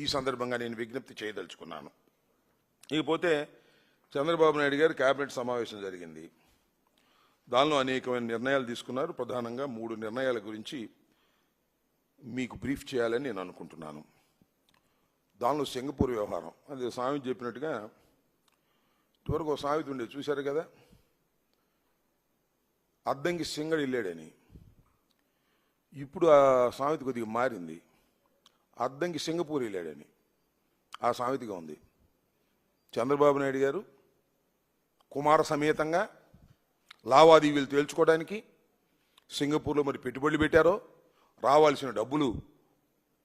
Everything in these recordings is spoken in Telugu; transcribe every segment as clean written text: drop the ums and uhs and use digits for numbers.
ఈ సందర్భంగా నేను విజ్ఞప్తి చేయదలుచుకున్నాను. ఇకపోతే చంద్రబాబు నాయుడు గారి కేబినెట్ సమావేశం జరిగింది. దానిలో అనేకమైన నిర్ణయాలు తీసుకున్నారు. ప్రధానంగా 3 నిర్ణయాల గురించి మీకు బ్రీఫ్ చేయాలని నేను అనుకుంటున్నాను. దానిలో సింగపూర్ వ్యవహారం, అది స్వామి చెప్పినట్టుగా ఇటువరకు ఒక సామెత ఉండేది చూశారు కదా, అద్దంకి సింగడి వెళ్ళాడని. ఇప్పుడు ఆ సామెత కొద్దిగా మారింది, అద్దంకి సింగపూర్ వెళ్ళాడని ఆ సామెతగా ఉంది. చంద్రబాబు నాయుడు గారు కుమార సమేతంగా లావాదేవీలు తేల్చుకోవడానికి సింగపూర్లో మరి పెట్టుబడులు పెట్టారో, రావాల్సిన డబ్బులు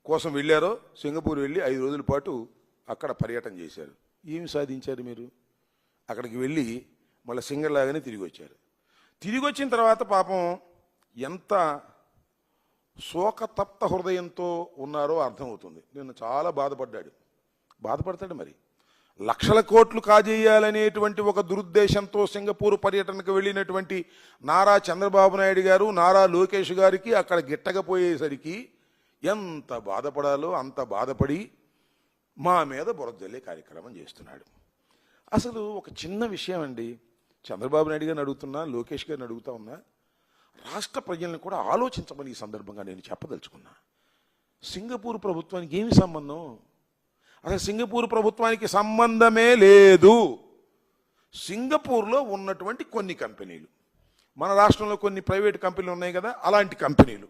కోసం వెళ్ళారో, సింగపూర్ వెళ్ళి 5 రోజుల పాటు అక్కడ పర్యటన చేశారు. ఏమి సాధించారు మీరు? అక్కడికి వెళ్ళి మళ్ళీ సింగర్లాగానే తిరిగి వచ్చారు. తిరిగి వచ్చిన తర్వాత పాపం ఎంత శోకతప్త హృదయంతో ఉన్నారో అర్థమవుతుంది. నిన్న చాలా బాధపడతాడు. మరి లక్షల కోట్లు కాజేయాలనేటువంటి ఒక దురుద్దేశంతో సింగపూర్ పర్యటనకు వెళ్ళినటువంటి నారా చంద్రబాబు నాయుడు గారు, నారా లోకేష్ గారికి అక్కడ గిట్టకపోయేసరికి ఎంత బాధపడాలో అంత బాధపడి మా మీద బురదజల్లే కార్యక్రమం చేస్తున్నాడు. అసలు ఒక చిన్న విషయం అండి, చంద్రబాబు నాయుడు గారిని అడుగుతున్నా, లోకేష్ గారిని అడుగుతా ఉన్నా, రాష్ట్ర ప్రజలను కూడా ఆలోచించమని ఈ సందర్భంగా నేను చెప్పదలుచుకున్నా. సింగపూర్ ప్రభుత్వానికి ఏమి సంబంధం? అసలు సింగపూర్ ప్రభుత్వానికి సంబంధమే లేదు. సింగపూర్లో ఉన్నటువంటి కొన్ని కంపెనీలు, మన రాష్ట్రంలో కొన్ని ప్రైవేట్ కంపెనీలు ఉన్నాయి కదా, అలాంటి కంపెనీలు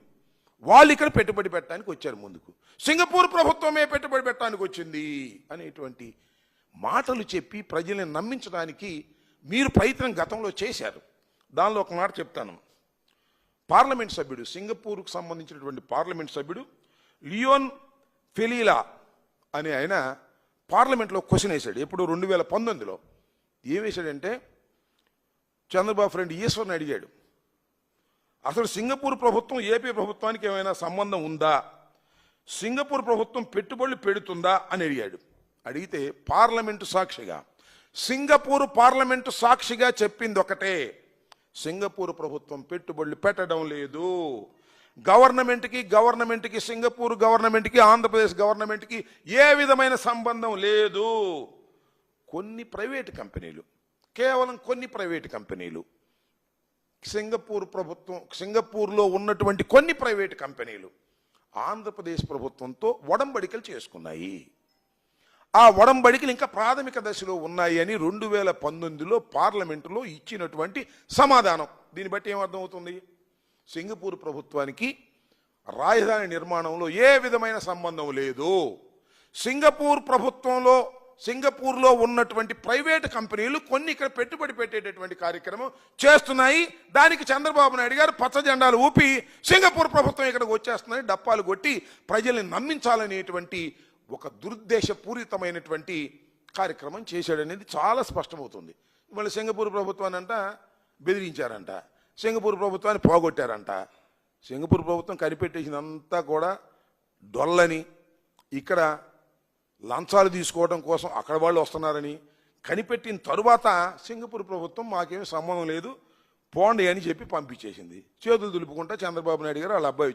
వాళ్ళు ఇక్కడ పెట్టుబడి పెట్టడానికి వచ్చారు ముందుకు. సింగపూర్ ప్రభుత్వమే పెట్టుబడి పెట్టడానికి వచ్చింది అనేటువంటి మాటలు చెప్పి ప్రజల్ని నమ్మించడానికి మీరు ప్రయత్నం గతంలో చేశారు. దానిలో ఒక మాట చెప్తాను. పార్లమెంట్ సభ్యుడు, సింగపూర్కు సంబంధించినటువంటి పార్లమెంట్ సభ్యుడు లియోన్ ఫెలీలా అని ఆయన పార్లమెంట్లో క్వశ్చన్ వేశాడు. ఎప్పుడు 2019లో ఏం వేశాడంటే, చంద్రబాబు ఫ్రెండ్ ఈశ్వర్ని అడిగాడు, అసలు సింగపూర్ ప్రభుత్వం ఏపీ ప్రభుత్వానికి ఏమైనా సంబంధం ఉందా, సింగపూర్ ప్రభుత్వం పెట్టుబడులు పెడుతుందా అని అడిగాడు. అడిగితే పార్లమెంటు సాక్షిగా, సింగపూర్ పార్లమెంటు సాక్షిగా చెప్పింది ఒకటే, సింగపూర్ ప్రభుత్వం పెట్టుబడులు పెట్టడం లేదు. గవర్నమెంట్కి సింగపూర్ గవర్నమెంట్కి ఆంధ్రప్రదేశ్ గవర్నమెంట్కి ఏ విధమైన సంబంధం లేదు. కొన్ని ప్రైవేటు కంపెనీలు, కేవలం కొన్ని ప్రైవేటు కంపెనీలు, సింగపూర్లో ఉన్నటువంటి కొన్ని ప్రైవేటు కంపెనీలు ఆంధ్రప్రదేశ్ ప్రభుత్వంతో ఒడంబడికలు చేసుకున్నాయి. ఆ ఒడంబడికలు ఇంకా ప్రాథమిక దశలో ఉన్నాయి అని 2019లో పార్లమెంటులో ఇచ్చినటువంటి సమాధానం. దీన్ని బట్టి ఏమర్థమవుతుంది? సింగపూర్ ప్రభుత్వానికి రాజధాని నిర్మాణంలో ఏ విధమైన సంబంధం లేదు. సింగపూర్లో ఉన్నటువంటి ప్రైవేటు కంపెనీలు కొన్ని ఇక్కడ పెట్టుబడి పెట్టేటటువంటి కార్యక్రమం చేస్తున్నాయి. దానికి చంద్రబాబు నాయుడు గారు పచ్చ జెండాలు ఊపి సింగపూర్ ప్రభుత్వం ఇక్కడికి వచ్చేస్తుందని డప్పాలు కొట్టి ప్రజల్ని నమ్మించాలనేటువంటి ఒక దురుద్దేశపూరితమైనటువంటి కార్యక్రమం చేశాడనేది చాలా స్పష్టమవుతుంది. మళ్ళీ సింగపూర్ ప్రభుత్వాన్ని అంట బెదిరించారంట, సింగపూర్ ప్రభుత్వాన్ని పోగొట్టారంట. సింగపూర్ ప్రభుత్వం కనిపెట్టేసినంతా కూడా డొల్లని, ఇక్కడ లంచాలు తీసుకోవడం కోసం అక్కడ వాళ్ళు వస్తున్నారని కనిపెట్టిన తరువాత సింగపూర్ ప్రభుత్వం మాకేమీ సంబంధం లేదు పోండి అని చెప్పి పంపించేసింది. చేతులు దులుపుకుంటా చంద్రబాబు నాయుడు గారు వాళ్ళ అబ్బాయి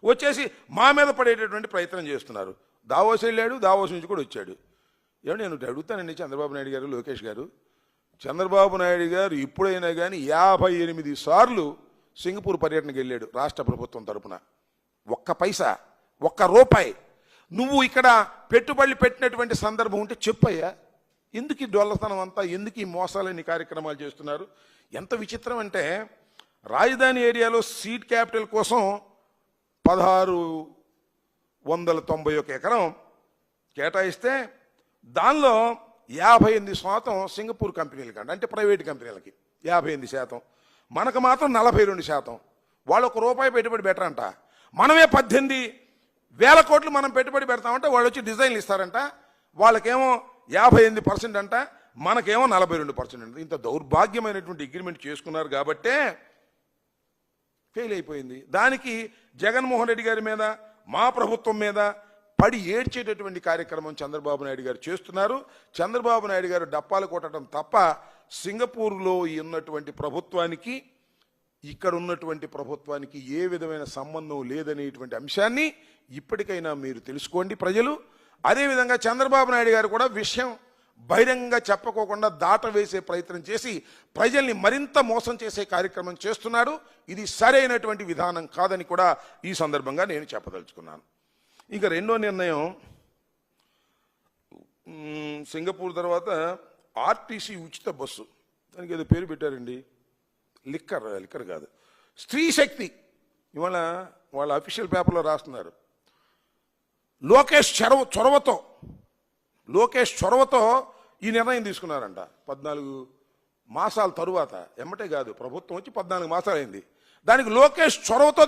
వచ్చేసి మా మీద పడేటటువంటి ప్రయత్నం చేస్తున్నారు. దావోస్ వెళ్ళాడు, దావోస్ నుంచి కూడా వచ్చాడు. ఏమన్నా నేను అడుగుతానండి చంద్రబాబు నాయుడు గారు, లోకేష్ గారు, చంద్రబాబు నాయుడు గారు ఇప్పుడైనా కానీ 58 సార్లు సింగపూర్ పర్యటనకు వెళ్ళాడు రాష్ట్ర ప్రభుత్వం తరపున. ఒక్క పైసా, ఒక్క రూపాయి నువ్వు ఇక్కడ పెట్టుబడులు పెట్టినటువంటి సందర్భం ఉంటే చెప్పయ్యా. ఎందుకు ఈ డొల్లతనం అంతా, ఎందుకు ఈ మోసాలని కార్యక్రమాలు చేస్తున్నారు? ఎంత విచిత్రం అంటే, రాజధాని ఏరియాలో సీడ్ క్యాపిటల్ కోసం 1691 ఎకరం కేటాయిస్తే దానిలో 58% సింగపూర్ కంపెనీలకి అంటే ప్రైవేట్ కంపెనీలకి 58%, మనకు మాత్రం 42%. వాళ్ళు ₹1 పెట్టుబడి పెట్టరంట. మనమే 18,000 కోట్లు మనం పెట్టుబడి పెడతామంటే వాళ్ళు వచ్చి డిజైన్లు ఇస్తారంట. వాళ్ళకేమో 58% అంట, మనకేమో 42% అంట. ఇంత దౌర్భాగ్యమైనటువంటి అగ్రిమెంట్ చేసుకున్నారు కాబట్టే ఫెయిల్ అయిపోయింది. దానికి జగన్మోహన్ రెడ్డి గారి మీద, మా ప్రభుత్వం మీద పడి ఏడ్చేటటువంటి కార్యక్రమం చంద్రబాబు నాయుడు గారు చేస్తున్నారు. చంద్రబాబు నాయుడు గారు డప్పాలు కొట్టడం తప్ప సింగపూర్లో ఉన్నటువంటి ప్రభుత్వానికి, ఇక్కడ ఉన్నటువంటి ప్రభుత్వానికి ఏ విధమైన సంబంధం లేదనేటువంటి అంశాన్ని ఇప్పటికైనా మీరు తెలుసుకోండి ప్రజలు. అదేవిధంగా చంద్రబాబు నాయుడు గారు కూడా విషయం బహిరంగంగా చెప్పకోకుండా దాట వేసే ప్రయత్నం చేసి ప్రజల్ని మరింత మోసం చేసే కార్యక్రమం చేస్తున్నాడు. ఇది సరైనటువంటి విధానం కాదని కూడా ఈ సందర్భంగా నేను చెప్పదలుచుకున్నాను. ఇక రెండో నిర్ణయం, సింగపూర్ తర్వాత ఆర్టీసీ ఉచిత బస్సు, దానికి ఏదో పేరు పెట్టారండి, లిక్కర్ కాదు, స్త్రీ శక్తి. ఇవాళ వాళ్ళ అఫీషియల్ పేపర్లో రాస్తున్నారు, లోకేష్ చొరవతో ఈ నిర్ణయం తీసుకున్నారంట. 14 మాసాల తరువాత, ఎమ్మటే కాదు, ప్రభుత్వం వచ్చి 14 మాసాలు అయింది. దానికి లోకేష్ చొరవతో